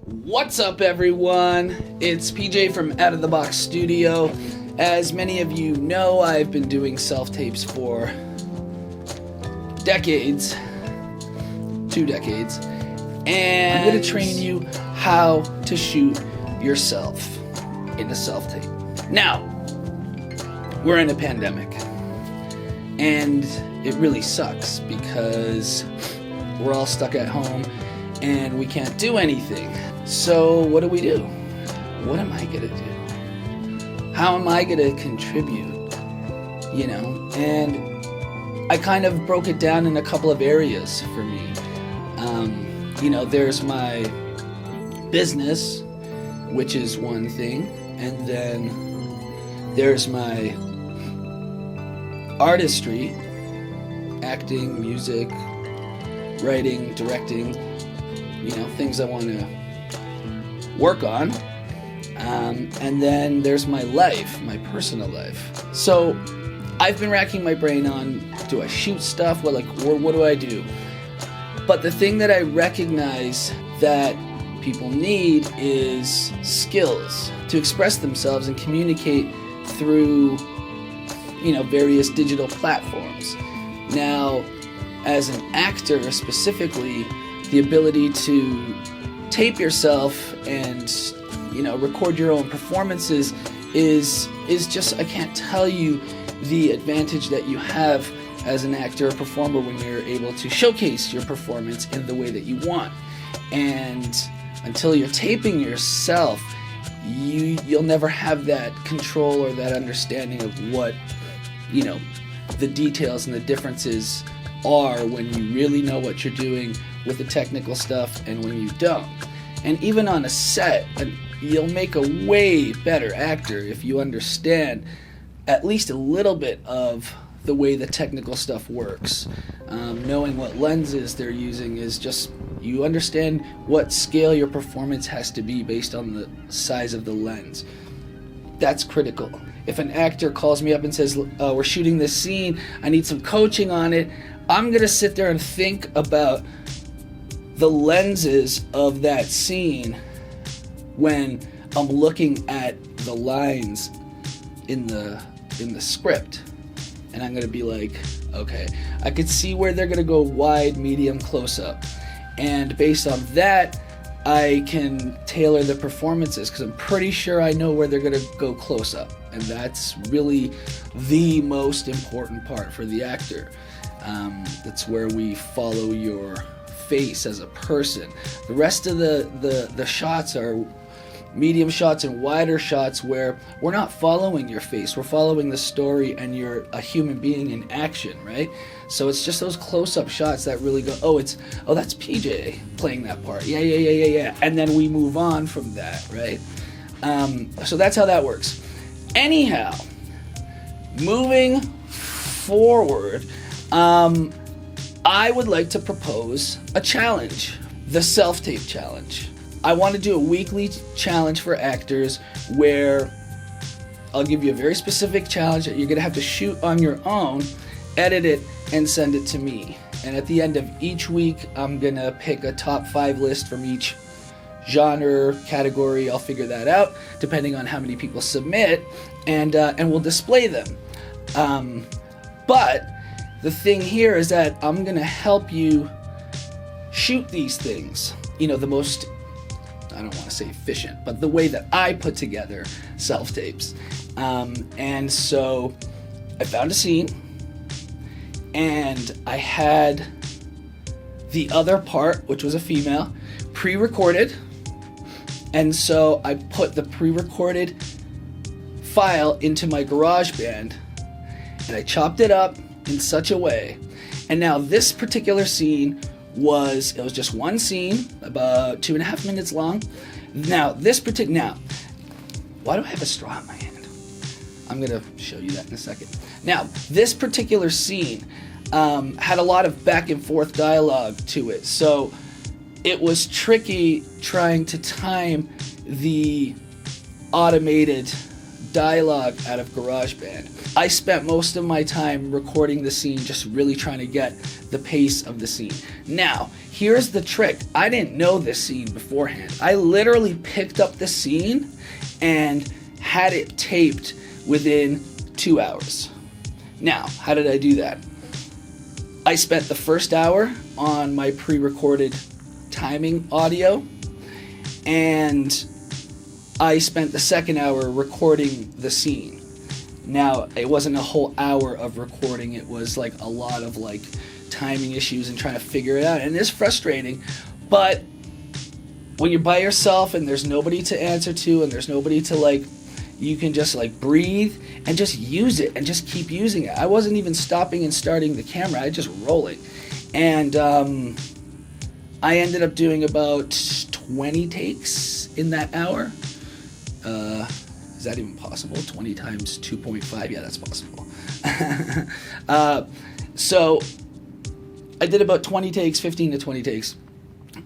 What's up, everyone? It's PJ from Out of the Box Studio. As many of you know, I've been doing self-tapes for decades, 2 decades, and I'm going to train you how to shoot yourself in a self-tape. Now, we're in a pandemic, and it really sucks because we're all stuck at home and we can't do anything. So what do we do? What am I gonna do? How am I gonna contribute? And I kind of broke it down in a couple of areas for me. There's my business, which is one thing, and then there's my artistry, acting, music, writing, directing, things I want to work on. And then there's my life, my personal life. So I've been racking my brain on, do I shoot stuff? What do I do? But the thing that I recognize that people need is skills to express themselves and communicate through, various digital platforms. Now, as an actor specifically, the ability to tape yourself and record your own performances is just, I can't tell you the advantage that you have as an actor or performer when you're able to showcase your performance in the way that you want. And until you're taping yourself, you'll never have that control or that understanding of what the details and the differences are when you really know what you're doing with the technical stuff and when you don't. And even on a set, you'll make a way better actor if you understand at least a little bit of the way the technical stuff works. Knowing what lenses they're using is just, you understand what scale your performance has to be based on the size of the lens. That's critical. If an actor calls me up and says, we're shooting this scene, I need some coaching on it, I'm going to sit there and think about the lenses of that scene when I'm looking at the lines in the script. And I'm going to be like, okay, I could see where they're going to go wide, medium, close up. And based on that, I can tailor the performances because I'm pretty sure I know where they're going to go close up. And that's really the most important part for the actor. That's where we follow your face as a person. The rest of the shots are medium shots and wider shots where we're not following your face, we're following the story and you're a human being in action, right? So it's just those close-up shots that really go, that's PJ playing that part, yeah, and then we move on from that, right? So that's how that works. Anyhow, moving forward, I would like to propose a challenge, the self-tape challenge. I want to do a weekly challenge for actors where I'll give you a very specific challenge that you're going to have to shoot on your own, edit it, and send it to me. And at the end of each week, I'm going to pick a top 5 list from each genre, category. I'll figure that out depending on how many people submit, and we'll display them. But the thing here is that I'm going to help you shoot these things, the most, I don't want to say efficient, but the way that I put together self-tapes. And so I found a scene, and I had the other part, which was a female, pre-recorded. And so I put the pre-recorded file into my GarageBand, and I chopped it up in such a way. And now this particular scene was just one scene, about 2.5 minutes long. Now, why do I have a straw in my hand? I'm going to show you that in a second. Now, this particular scene had a lot of back and forth dialogue to it. So it was tricky trying to time the automated dialogue out of GarageBand. I spent most of my time recording the scene, just really trying to get the pace of the scene. Now, here's the trick. I didn't know this scene beforehand. I literally picked up the scene and had it taped within 2 hours. Now, how did I do that? I spent the first hour on my pre-recorded timing audio, and I spent the second hour recording the scene. Now, it wasn't a whole hour of recording, it was like a lot of like timing issues and trying to figure it out, and it's frustrating, but when you're by yourself and there's nobody to answer to and there's nobody to like, you can just like breathe and just use it and just keep using it. I wasn't even stopping and starting the camera, I just rolling. And I ended up doing about 20 takes in that hour. Is that even possible? 20 times 2.5? Yeah, that's possible. So I did about 20 takes, 15 to 20 takes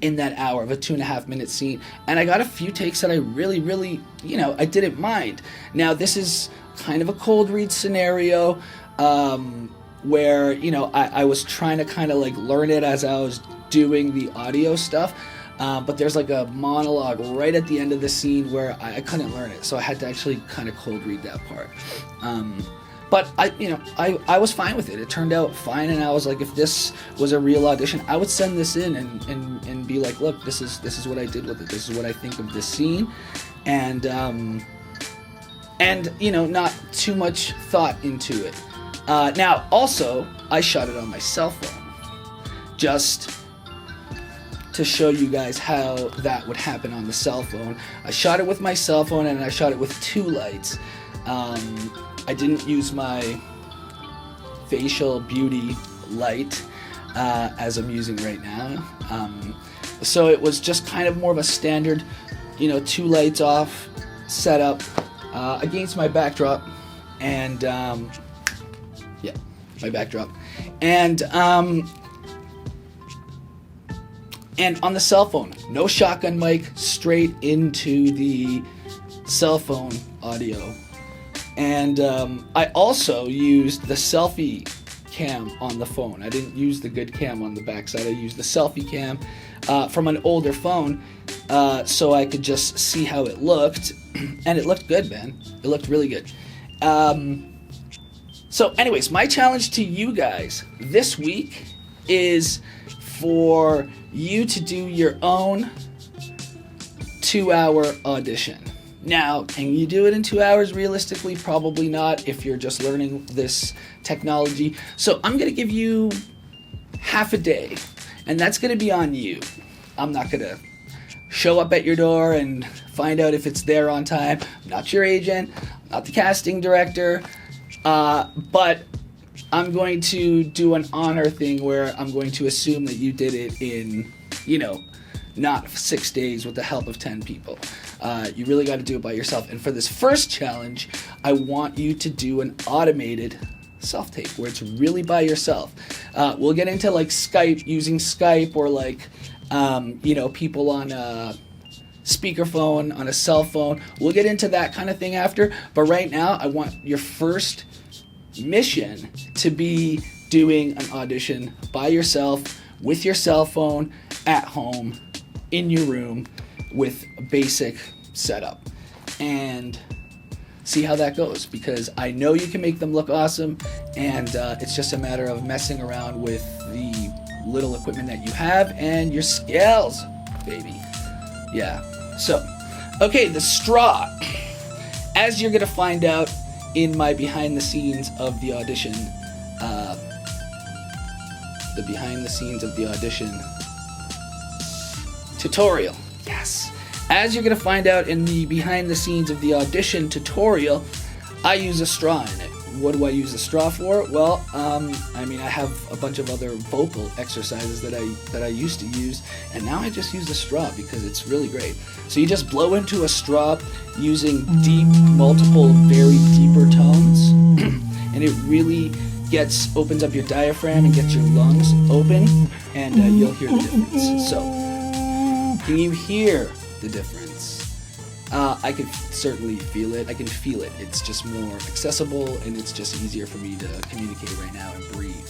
in that hour of a 2.5 minute scene. And I got a few takes that I really, I didn't mind. Now, this is kind of a cold read scenario where, I was trying to kind of like learn it as I was doing the audio stuff. But there's like a monologue right at the end of the scene where I couldn't learn it, so I had to actually kind of cold read that part. But I was fine with it. It turned out fine, and I was like, if this was a real audition, I would send this in and be like, look, this is what I did with it. This is what I think of this scene, and not too much thought into it. Now, also, I shot it on my cell phone, just to show you guys how that would happen on the cell phone. I shot it with my cell phone, and I shot it with 2 lights. I didn't use my facial beauty light as I'm using right now. So it was just kind of more of a standard, 2 lights off setup against my backdrop, and my backdrop, and on the cell phone, no shotgun mic, straight into the cell phone audio. And I also used the selfie cam on the phone. I didn't use the good cam on the backside. I used the selfie cam from an older phone so I could just see how it looked. And it looked good, man. It looked really good. So anyways, my challenge to you guys this week is for you to do your own 2-hour audition. Now, can you do it in 2 hours? Realistically, probably not if you're just learning this technology. So I'm going to give you half a day, and that's going to be on you. I'm not going to show up at your door and find out if it's there on time. I'm not your agent, I'm not the casting director, but I'm going to do an honor thing where I'm going to assume that you did it in, not 6 days with the help of 10 people. You really got to do it by yourself. And for this first challenge, I want you to do an automated self-tape where it's really by yourself. We'll get into like Skype, using Skype, or like, people on a speakerphone, on a cell phone. We'll get into that kind of thing after. But right now, I want your first mission to be doing an audition by yourself with your cell phone at home in your room with a basic setup, and see how that goes, because I know you can make them look awesome, and it's just a matter of messing around with the little equipment that you have and your skills, baby. Yeah. So, okay, the straw. As you're gonna find out in my behind the scenes of the audition, tutorial. Yes. As you're going to find out in the behind the scenes of the audition tutorial, I use a straw in it. What do I use a straw for? Well, I have a bunch of other vocal exercises that I used to use, and now I just use a straw because it's really great. So you just blow into a straw using deep, multiple, very deeper tones, and it really opens up your diaphragm and gets your lungs open, and you'll hear the difference. So, can you hear the difference? I can certainly feel it. I can feel it. It's just more accessible, and it's just easier for me to communicate right now and breathe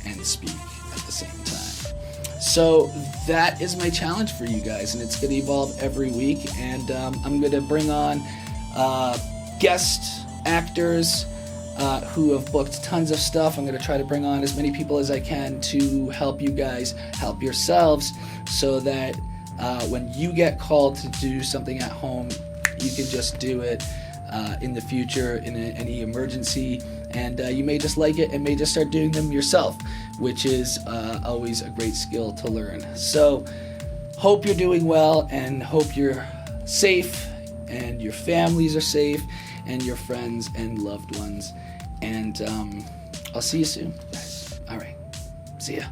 and speak at the same time. So that is my challenge for you guys, and it's going to evolve every week. And I'm going to bring on guest actors who have booked tons of stuff. I'm going to try to bring on as many people as I can to help you guys help yourselves, so that when you get called to do something at home, you can just do it in the future in any emergency, and you may just like it and may just start doing them yourself, which is always a great skill to learn. So hope you're doing well, and hope you're safe and your families are safe and your friends and loved ones, and I'll see you soon, guys. All right, see ya.